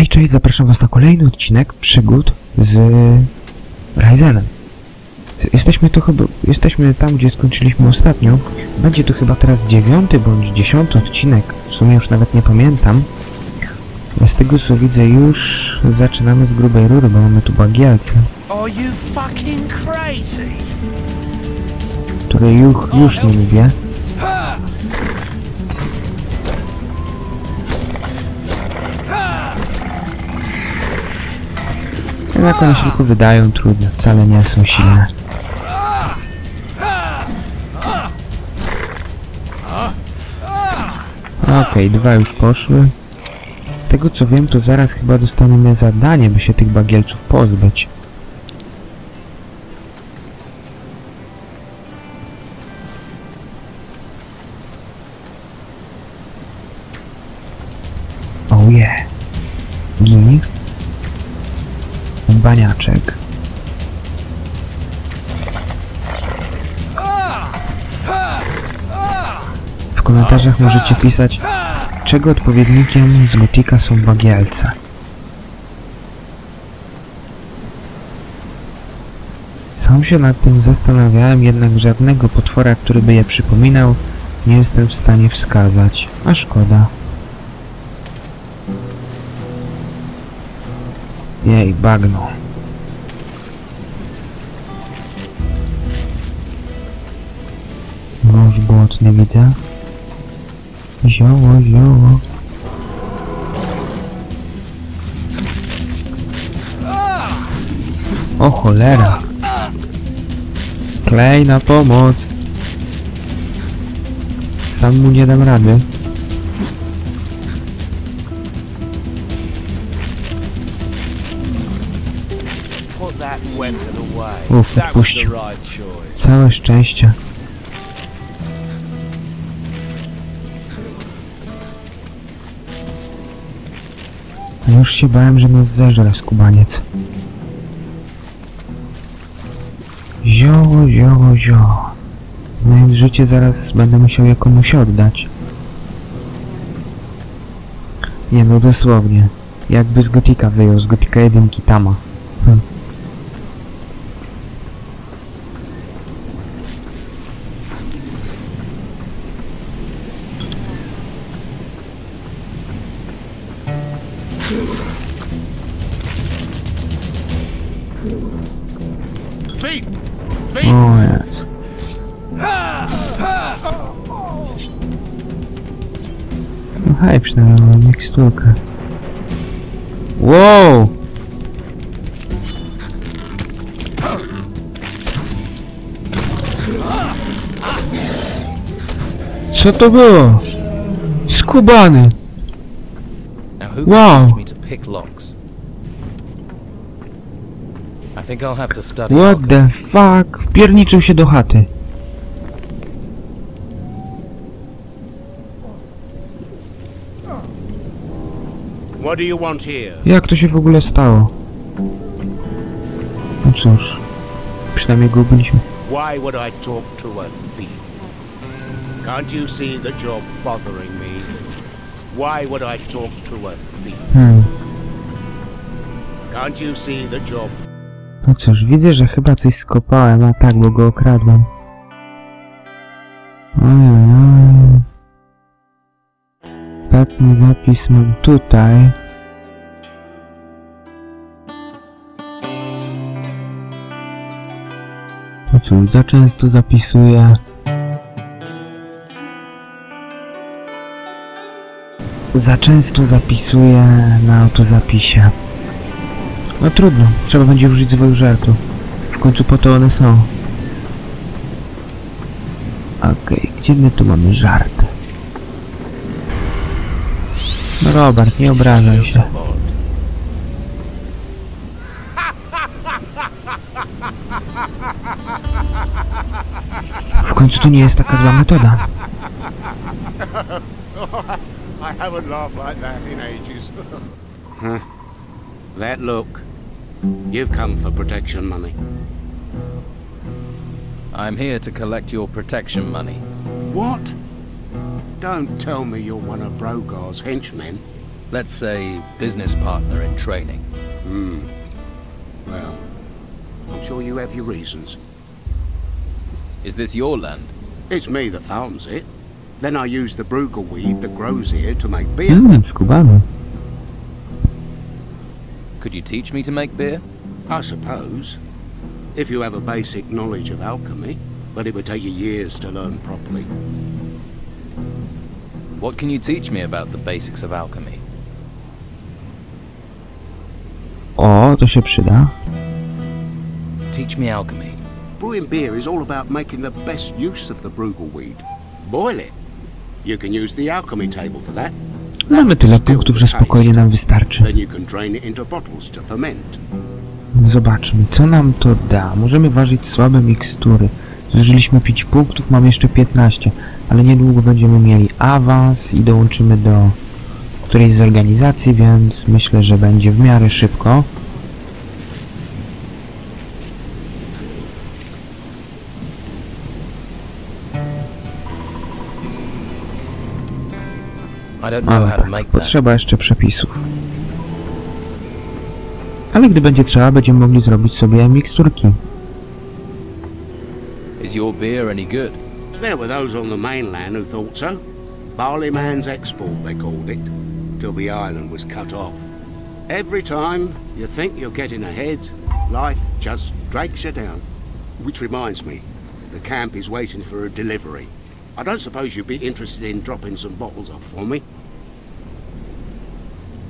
Hej, cześć, zapraszam was na kolejny odcinek przygód z Ryzenem. Jesteśmy tam, gdzie skończyliśmy ostatnio. Będzie to chyba teraz 9. bądź 10. odcinek. W sumie już nawet nie pamiętam. Z tego co widzę już zaczynamy z grubej rury, bo mamy tu bagielce. Której już nie lubię. Jak one się tylko wydają, trudne, wcale nie są silne. Okej, dwa już poszły. Z tego co wiem, to zaraz chyba dostaniemy zadanie, by się tych bagielców pozbyć. Oh yeah. Gini. Baniaczek. W komentarzach możecie pisać, czego odpowiednikiem z Gothica są bagielce. Sam się nad tym zastanawiałem, jednak żadnego potwora, który by je przypominał, nie jestem w stanie wskazać, a szkoda. Jej, bagno. Wąż błotny widzę. Zioło, zioło. O cholera. Klej na pomoc. Sam mu nie dam rady. Odpuścił. Całe szczęście. Już się bałem, że nas zeżre skubaniec. Zioło, zioło, zioło. Znając życie, zaraz będę musiał je komuś oddać. Nie no, dosłownie. Jakby z Gothica wyjął, z Gothica 1 Tama. O jest. No hej, przynajmniej mam miksturkę. Wow! Co to było? Skubany! Wow! What the fuck? Wpierniczył się do chaty. Jak to się w ogóle stało? No cóż, przynajmniej go ubiliśmy. Why would I talk to a thief? Can't you see the job bothering me? Why would I talk to a thief? Can't you see the job? No cóż, widzę, że chyba coś skopałem, a tak, bo go okradłem. Ojej. Ostatni zapis mam tutaj. No cóż, za często zapisuję. Za często zapisuję na autozapisie. No trudno, trzeba będzie użyć swoich żartów. W końcu po to one są. Okej, gdzie my tu mamy żarty? No Robert, nie obrażaj się. W końcu to nie jest taka zła metoda. I haven't laughed like that in ages. Huh? That look. You've come for protection money. I'm here to collect your protection money. What? Don't tell me you're one of Brogar's henchmen. Let's say business partner in training. Well, I'm sure you have your reasons. Is this your land? It's me that farms it. Then I use the brugelweed that grows here to make beer. Skubany. Could you teach me to make beer? I suppose. If you have a basic knowledge of alchemy, but it would take you years to learn properly. What can you teach me about the basics of alchemy? O, to się przyda. Teach me alchemy. Brewing beer is all about making the best use of the brugelweed. Boil it. You can use the alchemy table for that. Mamy tyle punktów, że spokojnie nam wystarczy. Then you can drain it into bottles to ferment. Zobaczmy, co nam to da. Możemy ważyć słabe mikstury. Zużyliśmy 5 punktów, mam jeszcze 15, ale niedługo będziemy mieli awans i dołączymy do którejś z organizacji, więc myślę, że będzie w miarę szybko. Ale tak, potrzeba jeszcze przepisów. Ale gdy będzie trzeba, będziemy mogli zrobić sobie miksturki. Is your beer any good? There were those on the mainland who thought so. Barley man's export, they called it, till the island was cut off. Every time you think you're getting ahead, life just drags you down. Which reminds me, the camp is waiting for a delivery. I don't suppose you'd be interested in dropping some bottles off for me?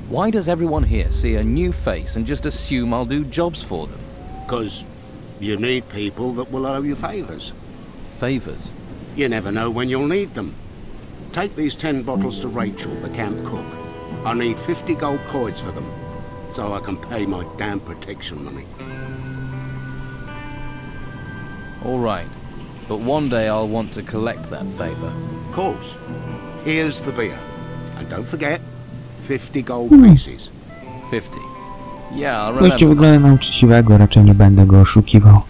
Why does everyone here see a new face and just assume I'll do jobs for them? 'Cause you need people that will owe you favors. Favors? You never know when you'll need them. Take these 10 bottles to Rachel, the camp cook. I need 50 gold coins for them, so I can pay my damn protection money. All right, but one day I'll want to collect that favor. Of course. Here's the beer. And don't forget, 50 gold pieces. 50. Yeah, I'll Gościu remember. wygląda na uczciwego, raczej nie będę go oszukiwał.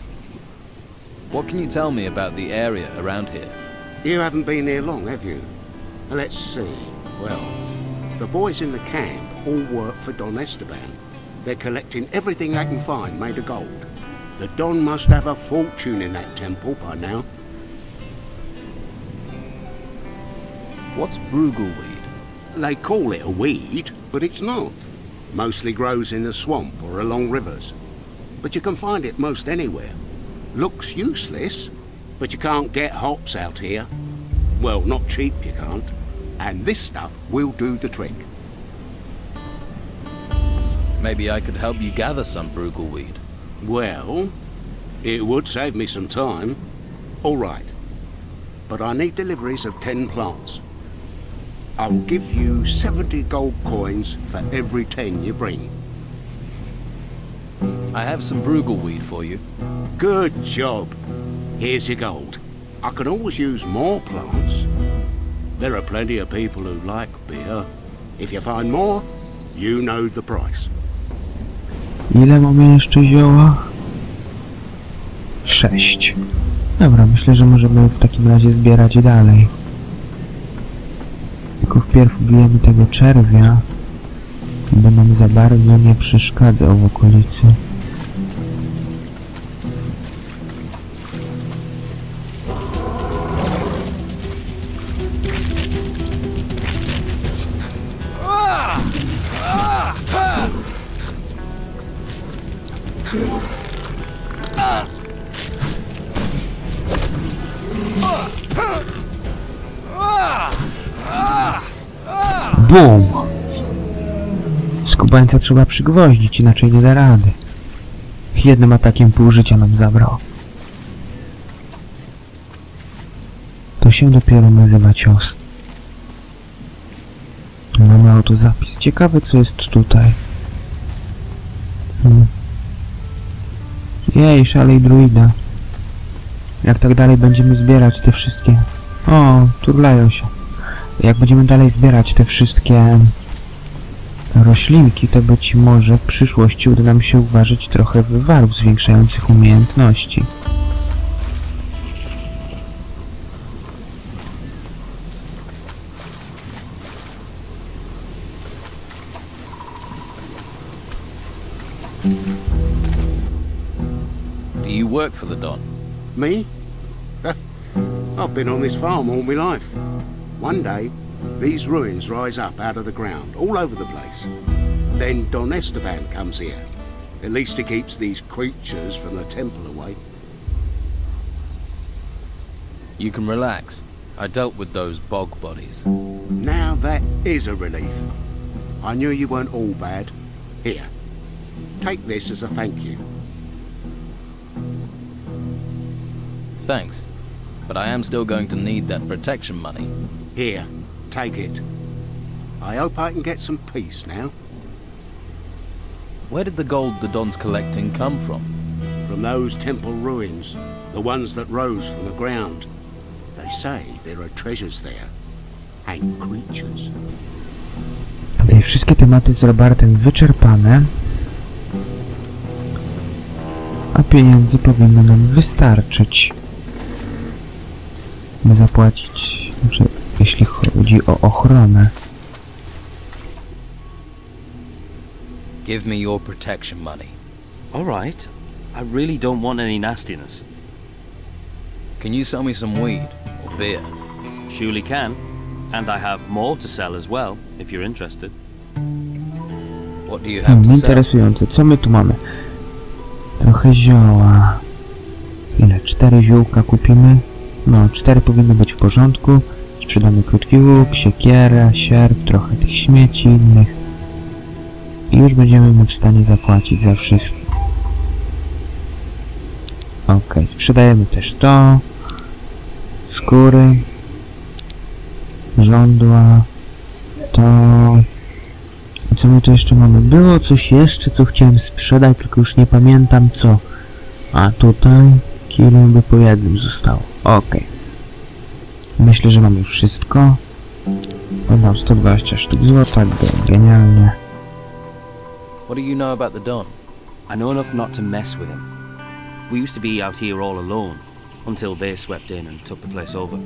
What can you tell me about the area around here? You haven't been here long, have you? Let's see. Well, the boys in the camp all work for Don Esteban. They're collecting everything they can find made of gold. The Don must have a fortune in that temple by now. What's brugelweed? They call it a weed, but it's not. Mostly grows in the swamp or along rivers. But you can find it most anywhere. Looks useless, but you can't get hops out here. Well, not cheap you can't. And this stuff will do the trick. Maybe I could help you gather some brugelweed. Well, it would save me some time. All right. But I need deliveries of 10 plants. I'll give you 70 gold coins for every 10 you bring. I have some brugelweed for you. Good job. Here's your gold. I can always use more plants. There are plenty of people who like beer. If you find more, you know the price. Ile mamy jeszcze zioła? 6. Dobra, myślę, że możemy w takim razie zbierać dalej. Tylko wpierw ubijemy tego czerwia, by nam za bardzo nie przeszkadzał w okolicy. Bum! Skubańca trzeba przygwoździć, inaczej nie da rady. Jednym atakiem pół życia nam zabrał. To się dopiero nazywa cios. Mamy autozapis. Ciekawe, co jest tutaj. Jej, szalej druida. Jak tak dalej będziemy zbierać te wszystkie... O, turlają się. Jak będziemy dalej zbierać te wszystkie roślinki, to być może w przyszłości uda nam się uważać trochę wywarów zwiększających umiejętności. Do you work for the Don? Me? I've been on this farm all my life. One day, these ruins rise up out of the ground, all over the place. Then Don Esteban comes here. At least he keeps these creatures from the temple away. You can relax. I dealt with those bog bodies. Now that is a relief. I knew you weren't all bad. Here, take this as a thank you. Thanks. But I am still going to need that protection money. Here, take it. I hope I can get some peace now. Where did the gold the Don's collecting come from? From those temple ruins, the ones that rose from the ground. They say there are treasures there, and creatures. Okej, wszystkie tematy z Robartem wyczerpane. A pieniędzy powinno nam wystarczyć. By zapłacić, znaczy, jeśli chodzi o ochronę. Give me your protection money. All right. I really don't want any nastiness. Can you sell me some weed or beer? Surely can. And I have more to sell as well, if you're interested. What do you have to sell? Interesujące. Co my tu mamy? Trochę zioła. Ile? 4 ziółka kupimy? No, 4 powinno być w porządku. Sprzedamy krótki łuk, siekierę, sierp, trochę tych śmieci innych. I już będziemy w stanie zapłacić za wszystko. Okej, sprzedajemy też to. Skóry. Żądła. To... I co my tu jeszcze mamy? Było coś jeszcze, co chciałem sprzedać, tylko już nie pamiętam co. A tutaj kilo by po jednym zostało. Okej. Myślę, że mam już wszystko. Podam 120 sztuk złota, genialnie. What do you know about the Don? I know enough not to mess with him. We used to be out here all alone, until they swept in and took the place over.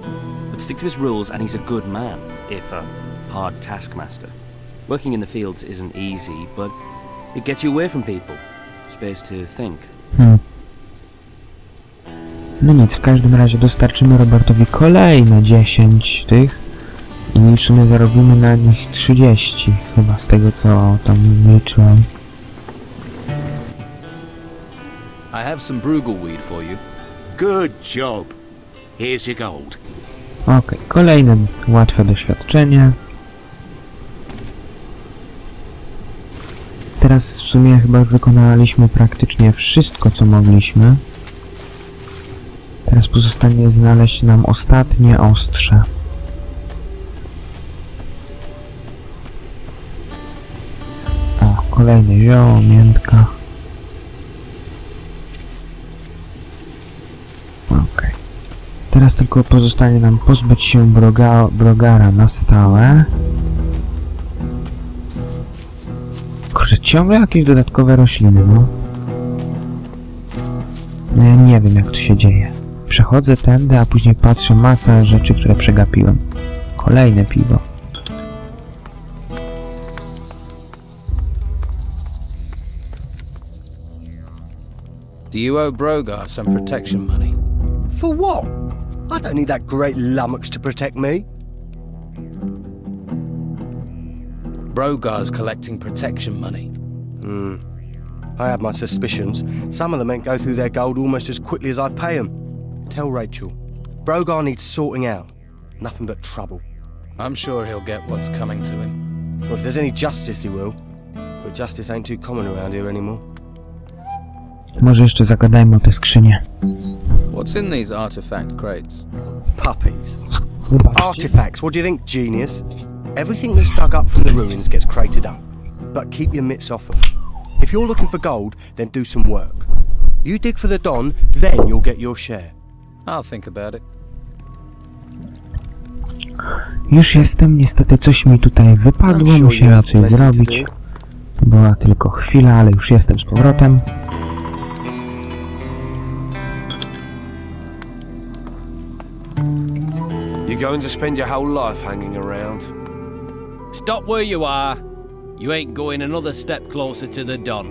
But stick to his rules and he's a good man, if a hard taskmaster. Working in the fields isn't easy, but it gets you away from people. Space to think. No nic, w każdym razie dostarczymy Robertowi kolejne 10 tych i w sumie zarobimy na nich 30, chyba z tego co tam liczyłem. I have some Bruegel weed for you. Good job. Here's your gold. Okej, kolejne łatwe doświadczenie. Teraz w sumie chyba wykonaliśmy praktycznie wszystko, co mogliśmy. Teraz pozostanie znaleźć nam ostatnie ostrze. O, kolejne zioło, miętka. Okej. Teraz tylko pozostanie nam pozbyć się brogara na stałe. Kurczę, ciągle jakieś dodatkowe rośliny, no. No ja nie wiem, jak to się dzieje. Przechodzę tędy, a później patrzę, masa rzeczy, które przegapiłem. Kolejne piwo. Do you owe Brogar some protection money? For what? I don't need that great lummox to protect me. Brogar's collecting protection money. I have my suspicions. Some of the men go through their gold almost as quickly as I pay them. Tell Rachel, Brogar needs sorting out. Nothing but trouble. I'm sure he'll get what's coming to him. Well, if there's any justice, he will. But justice ain't too common around here anymore. Może jeszcze zagadajmy o te skrzynie. What's in these artifact crates? Puppies. Zobaczcie. Artifacts, what do you think, genius? Everything that's dug up from the ruins gets crated up. But keep your mitts off them. If you're looking for gold, then do some work. You dig for the Don, then you'll get your share. I'll think about it. Już jestem, niestety coś mi tutaj wypadło, musiałem coś zrobić. To była tylko chwila, ale już jestem z powrotem. You're going to spend your whole life hanging around? Stop where you are. You ain't going another step closer to the Don.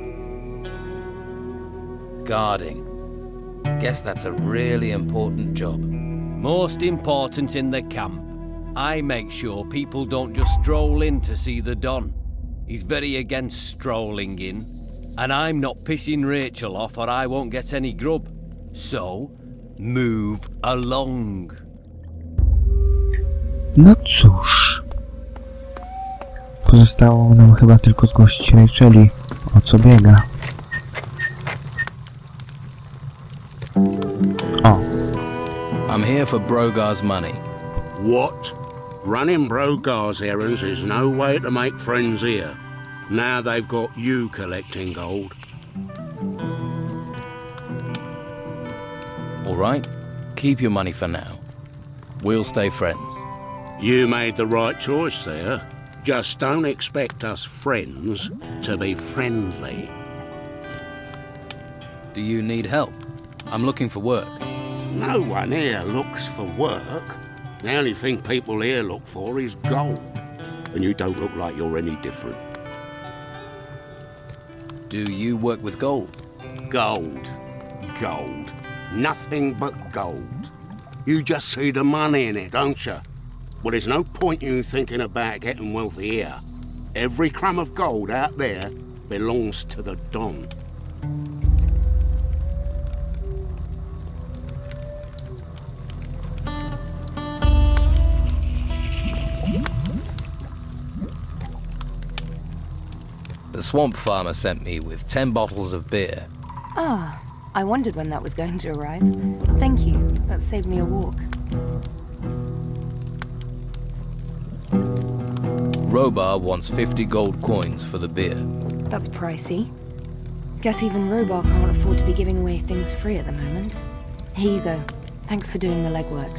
Guarding. Guess that's a really important job. Most important in the camp. I make sure people don't just stroll in to see the Don. He's very against strolling in. And I'm not pissing Rachel off or I won't get any grub. So, move along. No cóż. Pozostało nam chyba tylko zgłosić Racheli, o co biega. O. I'm here for Brogar's money. What? Running Brogar's errands is no way to make friends here. Now they've got you collecting gold. All right, keep your money for now. We'll stay friends. You made the right choice there. Just don't expect us friends to be friendly. Do you need help? I'm looking for work. No one here looks for work. The only thing people here look for is gold. And you don't look like you're any different. Do you work with gold? Gold. Gold. Nothing but gold. You just see the money in it, don't you? Well, there's no point you thinking about getting wealthy here. Every crumb of gold out there belongs to the Don. The swamp farmer sent me with 10 bottles of beer. Ah, I wondered when that was going to arrive. Thank you. That saved me a walk. Robar wants 50 gold coins for the beer. That's pricey. Guess even Robar can't afford to be giving away things free at the moment. Here you go. Thanks for doing the legwork.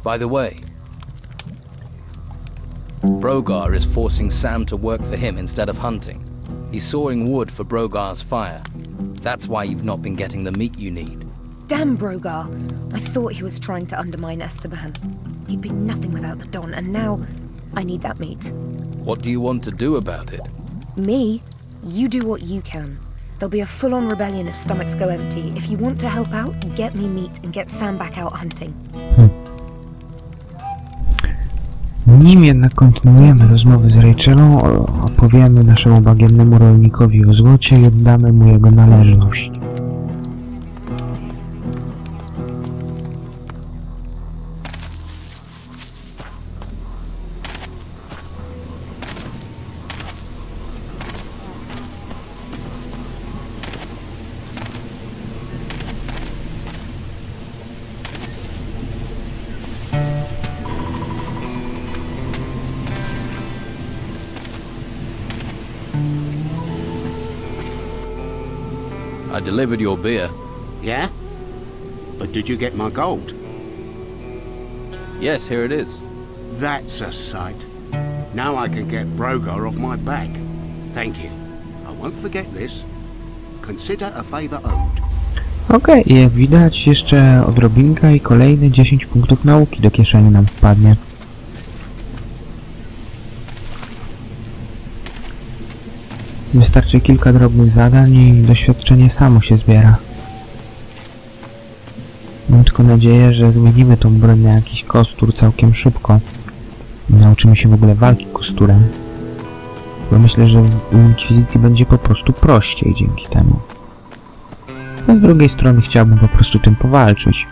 By the way, Brogar is forcing Sam to work for him instead of hunting. He's sawing wood for Brogar's fire. That's why you've not been getting the meat you need. Damn Brogar! I thought he was trying to undermine Esteban. He'd be nothing without the Don, and now I need that meat. What do you want to do about it? Me? You do what you can. There'll be a full-on rebellion if stomachs go empty. If you want to help out, get me meat and get Sam back out hunting. Nim jednak kontynuujemy rozmowę z Rachelą, opowiemy naszemu bagiennemu rolnikowi o złocie i oddamy mu jego należność. I delivered your beer. Yeah? But did you get my gold? Yes, here it is. That's a sight. Now I can get Brogar off my back. Thank you. I won't forget this. Consider a favor owed. Okej, i jak widać jeszcze odrobinka i kolejne 10 punktów nauki do kieszeni nam wpadnie. Wystarczy kilka drobnych zadań i doświadczenie samo się zbiera. Mam tylko nadzieję, że zmienimy tą broń na jakiś kostur całkiem szybko. Nauczymy się w ogóle walki kosturem. Bo myślę, że w Inkwizycji będzie po prostu prościej dzięki temu. A z drugiej strony chciałbym po prostu tym powalczyć.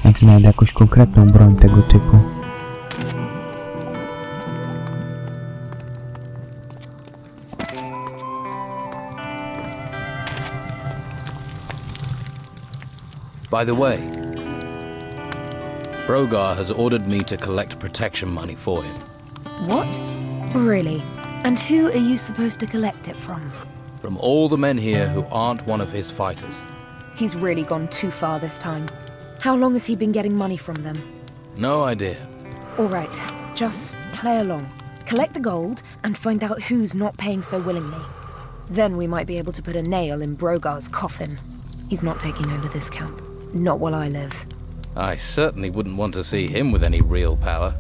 Jak znajdę jakąś konkretną broń tego typu. By the way, Brogar has ordered me to collect protection money for him. What? Really? And who are you supposed to collect it from? From all the men here who aren't one of his fighters. He's really gone too far this time. How long has he been getting money from them? No idea. All right, just play along. Collect the gold and find out who's not paying so willingly. Then we might be able to put a nail in Brogar's coffin. He's not taking over this camp. Not while I live. I certainly wouldn't want to see him with any real power.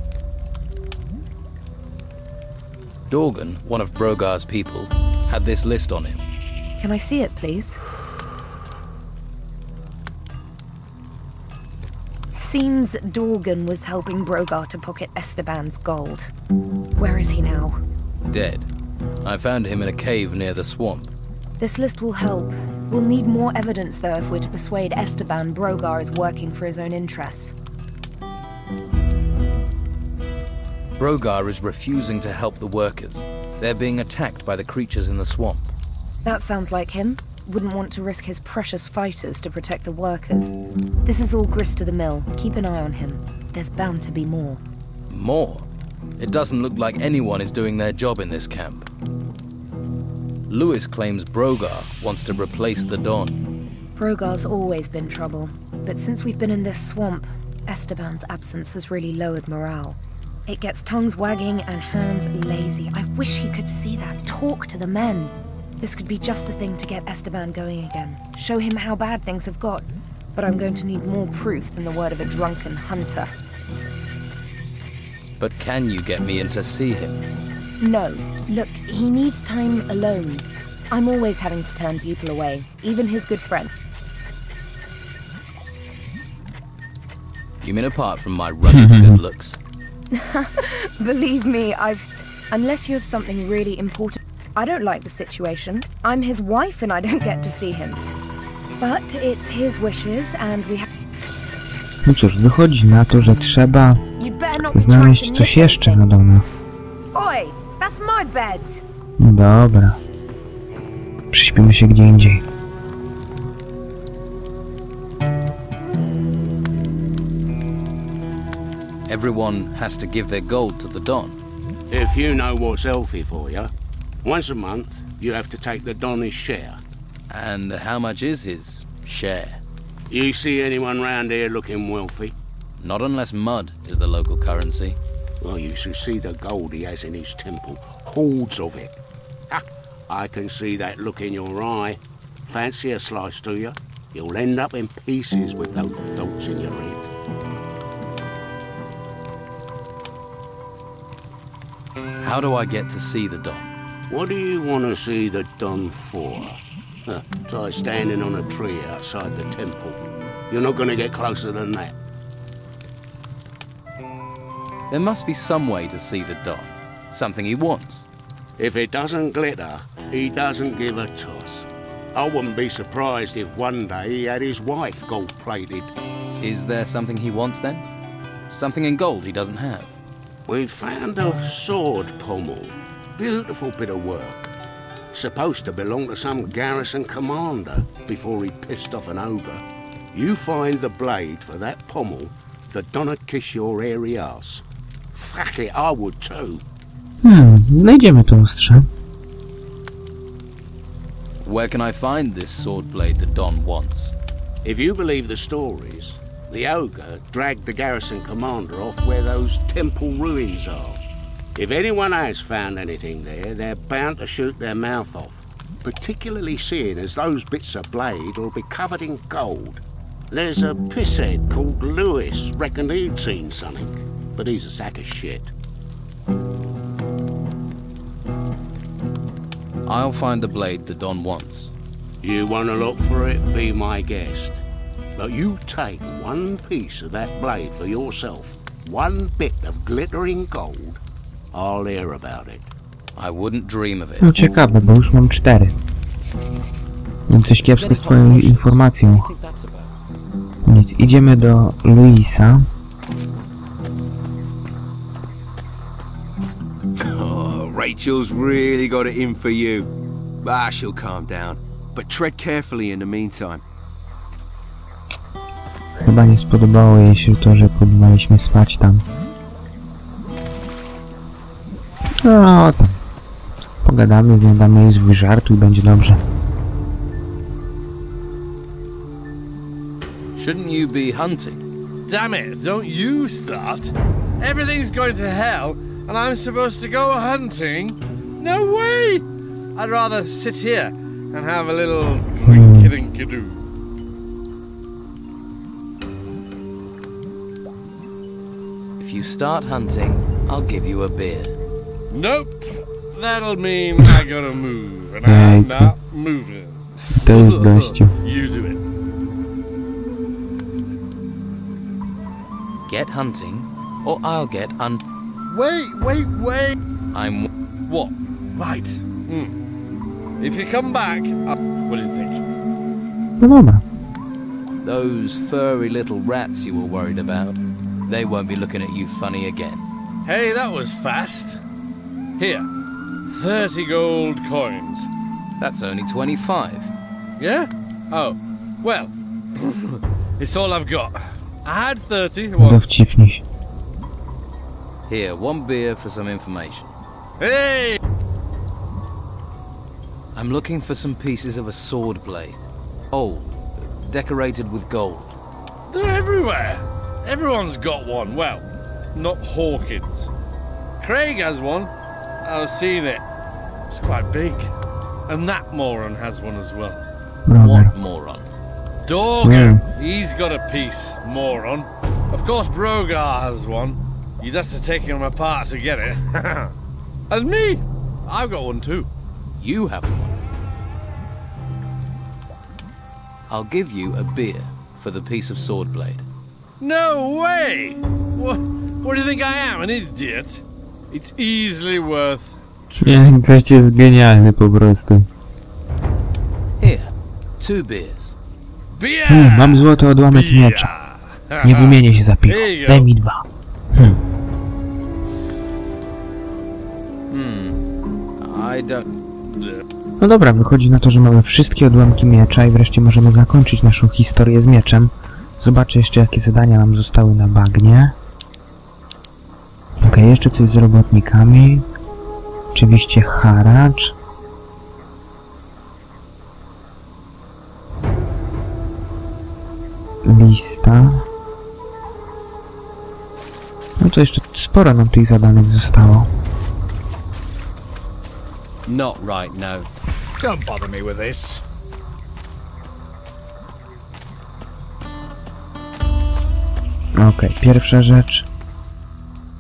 Dorgan, one of Brogar's people, had this list on him. Can I see it, please? Seems Dorgan was helping Brogar to pocket Esteban's gold. Where is he now? Dead. I found him in a cave near the swamp. This list will help. We'll need more evidence, though, if we're to persuade Esteban Brogar is working for his own interests. Brogar is refusing to help the workers. They're being attacked by the creatures in the swamp. That sounds like him. Wouldn't want to risk his precious fighters to protect the workers. This is all grist to the mill. Keep an eye on him. There's bound to be more. More? It doesn't look like anyone is doing their job in this camp. Lewis claims Brogar wants to replace the Don. Brogar's always been trouble, but since we've been in this swamp, Esteban's absence has really lowered morale. It gets tongues wagging and hands lazy. I wish he could see that. Talk to the men. This could be just the thing to get Esteban going again. Show him how bad things have got. But I'm going to need more proof than the word of a drunken hunter. But can you get me in to see him? No. Look, he needs time alone. I'm always having to turn people away, even his good friend. You mean apart from my rugged good looks? Believe me, unless you have something really important... I don't like the situation. I'm his wife and I don't get to see him. But it's his wishes and we have... No cóż, wychodzi na to, że trzeba znaleźć coś jeszcze na dole. Oj, that's my bed. Dobra. Przyśpimy się gdzie indziej. Everyone has to give their gold to the Don. If you know what's healthy for you, once a month you have to take the Don his share. And how much is his share? You see anyone round here looking wealthy? Not unless mud is the local currency. Well, you should see the gold he has in his temple. Hordes of it. Ha! I can see that look in your eye. Fancy a slice, do you? You'll end up in pieces with those thoughts in your head. How do I get to see the Don? What do you want to see the Don for? Try standing on a tree outside the temple. You're not going to get closer than that. There must be some way to see the Don. Something he wants. If it doesn't glitter, he doesn't give a toss. I wouldn't be surprised if one day he had his wife gold-plated. Is there something he wants then? Something in gold he doesn't have? We found a sword pommel. Beautiful bit of work. Supposed to belong to some garrison commander before he pissed off an ogre. You find the blade for that pommel, the Don'd kiss your hairy ass. Fuck it, I would too. Znajdziemy to ostrze. Where can I find this sword blade the Don wants? If you believe the stories, the ogre dragged the garrison commander off where those temple ruins are. If anyone has found anything there, they're bound to shoot their mouth off. Particularly seeing as those bits of blade will be covered in gold. There's a pisshead called Lewis reckoned he'd seen something, but he's a sack of shit. I'll find the blade the Don wants. You want to look for it, be my guest. But you take one piece of that blade for yourself, one bit of glittering gold, I'll hear about it. I wouldn't dream of it. No ciekawe, bo już mam 4. Mam coś kiepsko z twoją informacją. Nic, idziemy do Luisa. Oh, Rachel's really got it in for you. Ah, she'll calm down. But tread carefully in the meantime. Chyba nie spodobało jej się to, że próbowaliśmy spać tam. No tam. Pogadamy, zjadamy jej zwój żartu i będzie dobrze. Shouldn't you be hunting? Damn it, don't you start. Everything's going to hell, and I'm supposed to go hunting? No way! I'd rather sit here and have a little drink-a-dink-a-doo. If you start hunting, I'll give you a beer. Nope. that'll mean I gotta move, and I'm not moving. To jest gościu. You do it. Get hunting, or I'll get Wait. I'm... What? Right. If you come back, what do you think? No dobra. Those furry little rats you were worried about, they won't be looking at you funny again. Hey, that was fast. Here, 30 gold coins. That's only 25. Yeah? Oh, well, it's all I've got. I had 30 once. Dowcipnij się. Here, one beer for some information. Hey! I'm looking for some pieces of a sword blade. Old, decorated with gold. They're everywhere. Everyone's got one. Well, not Hawkins. Craig has one. I've seen it. It's quite big. And that moron has one as well. What moron? Dorgan. He's got a piece, moron. Of course Brogar has one. You'd have to take him apart to get it. And me. I've got one too. You have one. I'll give you a beer for the piece of sword blade. No way! What do you think I am, an idiot? It's easily worth... Nie, gość jest genialny po prostu. Here, 2 beers. Beer! Mam złoty odłamek miecza. Nie wymienię się za piwo. Daj mi 2. I don't... No dobra, wychodzi na to, że mamy wszystkie odłamki miecza i wreszcie możemy zakończyć naszą historię z mieczem. Zobaczę jeszcze, jakie zadania nam zostały na bagnie. Okej, jeszcze coś z robotnikami. Oczywiście haracz. Lista. No to jeszcze sporo nam tych zadanek zostało. Not right now. Don't bother me with this. Okej, pierwsza rzecz.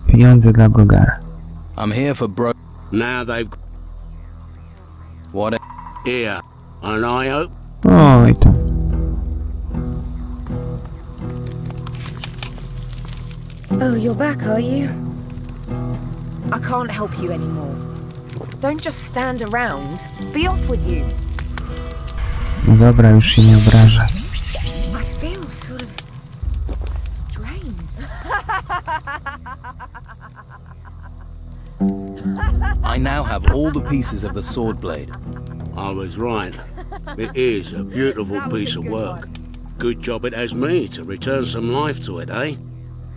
Pieniądze dla Brogara. I'm here for Now they've... What? Here. And I hope... Oj tam. Oh, you're back, are you? I can't help you anymore. Don't just stand around. Be off with you. Dobra, już się nie obraża. I feel sort of strange. I now have all the pieces of the sword blade. I was right. It is a beautiful piece of work. Good job it has me to return some life to it, eh?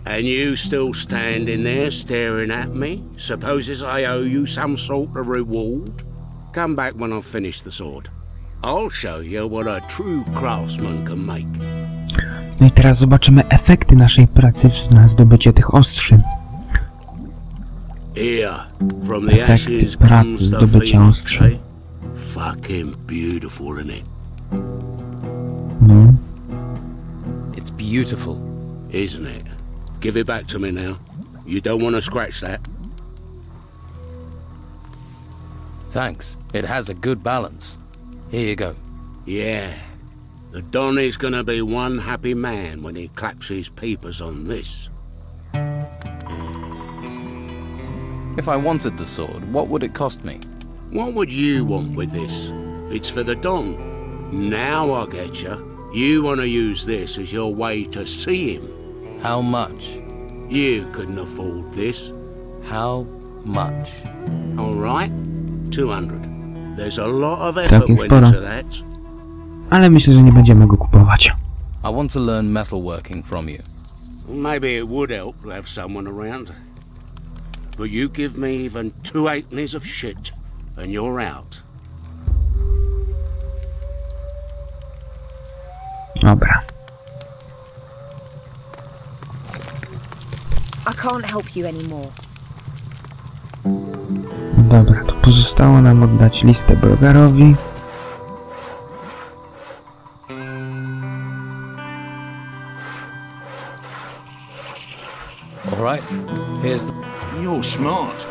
And you still standing there staring at me? Supposes I owe you some sort of reward? Come back when I've finished the sword. I'll show you what a true craftsman can make. No i teraz zobaczymy efekty naszej pracy na zdobycie tych ostrzy. Here, from the Efekty ashes pracy comes the zdobycia phoenix, ostrzy. eh? Fucking beautiful, isn't it? No. It's beautiful. Isn't it? Give it back to me now. You don't want to scratch that. Thanks. It has a good balance. Here you go. Yeah. The Don is gonna be one happy man when he claps his peepers on this. If I wanted the sword, what would it cost me? What would you want with this? It's for the Don. Now I get you. You want to use this as your way to see him. How much? You couldn't afford this. How much? All right, 200. There's a lot of effort went sporo. into that. Ale myślę, że nie będziemy go kupować. I want to learn metalworking from you. Maybe it would help to have someone around. But you give me even 2 halfpennies of shit, and you're out. Dobra. I can't help you anymore. Dobra, to pozostało nam oddać listę Brogarowi. All right. Here's the... You're smart.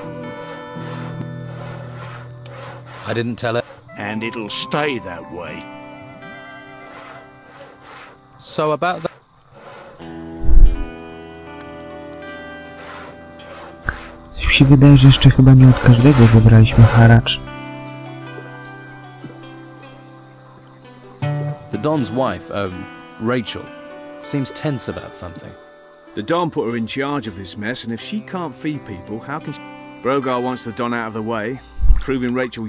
I didn't tell her. And it'll stay that way. So about that... Mi się wydaje, że jeszcze chyba nie od każdego zebraliśmy haracz. The Don's wife, Rachel, seems tense about something. The Don put her in charge of this mess, and if she can't feed people, how can she... Brogar wants the Don out of the way, proving Rachel...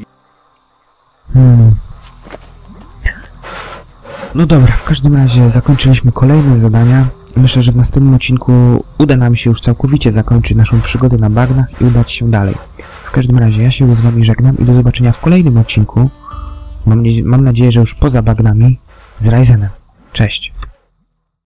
No dobra, w każdym razie zakończyliśmy kolejne zadania. Myślę, że w następnym odcinku uda nam się już całkowicie zakończyć naszą przygodę na bagnach i udać się dalej. W każdym razie ja się z wami żegnam i do zobaczenia w kolejnym odcinku. Mam nadzieję, że już poza bagnami z Ryzenem. Cześć!